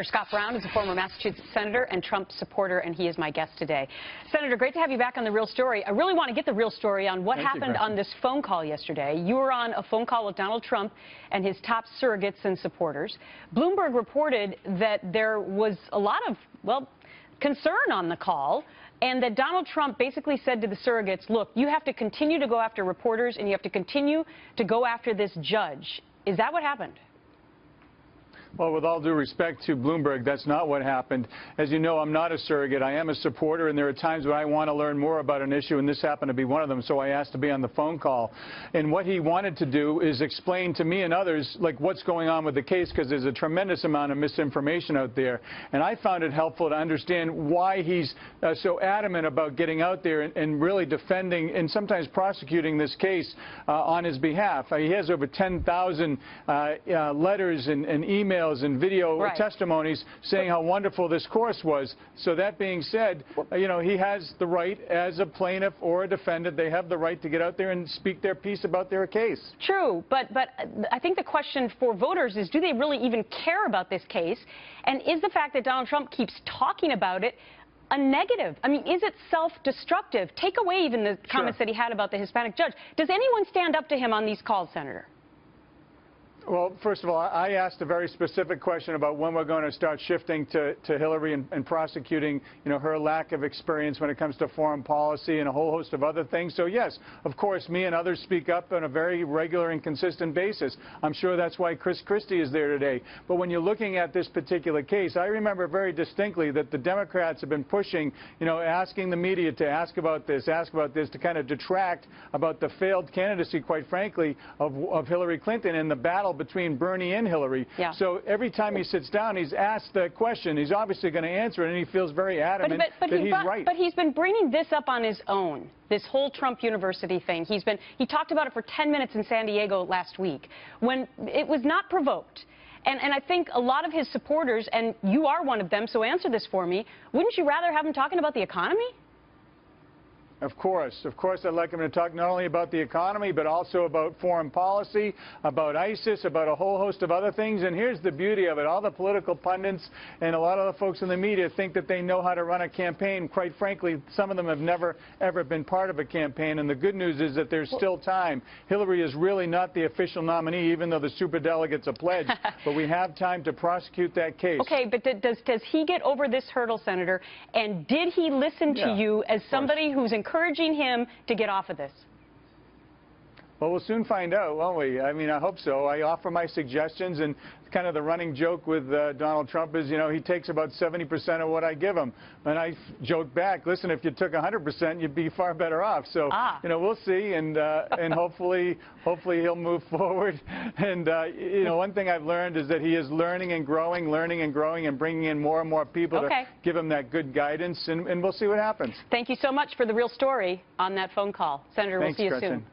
Scott Brown is a former Massachusetts senator and Trump supporter, and he is my guest today. Senator, great to have you back on The Real Story. I really want to get the real story on what happened on this phone call yesterday. You were on a phone call with Donald Trump and his top surrogates and supporters. Bloomberg reported that there was a lot of, well, concern on the call, and that Donald Trump basically said to the surrogates, look, you have to continue to go after reporters and you have to continue to go after this judge. Is that what happened? Well, with all due respect to Bloomberg, that's not what happened. As you know, I'm not a surrogate. I am a supporter, and there are times when I want to learn more about an issue, and this happened to be one of them, so I asked to be on the phone call. And what he wanted to do is explain to me and others, like, what's going on with the case, because there's a tremendous amount of misinformation out there. And I found it helpful to understand why he's so adamant about getting out there and really defending and sometimes prosecuting this case on his behalf. He has over 10,000 letters and emails and video testimonies saying how wonderful this course was. So that being said, you know, he has the right as a plaintiff or a defendant. They have the right to get out there and speak their piece about their case. True, but I think the question for voters is, do they really even care about this case? And is the fact that Donald Trump keeps talking about it a negative? I mean, is it self-destructive? Take away even the comments that he had about the Hispanic judge. Does anyone stand up to him on these calls, Senator? Well, first of all, I asked a very specific question about when we're going to start shifting to Hillary and prosecuting, you know, her lack of experience when it comes to foreign policy and a whole host of other things. So, yes, of course, me and others speak up on a very regular and consistent basis. I'm sure that's why Chris Christie is there today. But when you're looking at this particular case, I remember very distinctly that the Democrats have been pushing, you know, asking the media to ask about this, to kind of detract about the failed candidacy, quite frankly, of Hillary Clinton in the battle between Bernie and Hillary. So every time he sits down, he's asked the question. He's obviously going to answer it, and he feels very adamant that he's right. But he's been bringing this up on his own, this whole Trump University thing. He talked about it for 10 minutes in San Diego last week when it was not provoked. And I think a lot of his supporters, and you are one of them, so answer this for me, wouldn't you rather have him talking about the economy? Of course, I'd like him to talk not only about the economy, but also about foreign policy, about ISIS, about a whole host of other things. And here's the beauty of it. All the political pundits and a lot of the folks in the media think that they know how to run a campaign. Quite frankly, some of them have never, ever been part of a campaign. And the good news is that there's still time. Hillary is really not the official nominee, even though the superdelegates are pledged. But we have time to prosecute that case. Okay, but does he get over this hurdle, Senator? And did he listen to you as somebody who's encouraging him to get off of this? Well, we'll soon find out, won't we? I mean, I hope so. I offer my suggestions, and kind of the running joke with Donald Trump is, you know, he takes about 70% of what I give him. And I joke back, listen, if you took 100%, you'd be far better off. So, you know, we'll see, and hopefully he'll move forward. And, you know, one thing I've learned is that he is learning and growing, and bringing in more and more people to give him that good guidance, and we'll see what happens. Thank you so much for The Real Story on that phone call. Senator, we'll see you soon.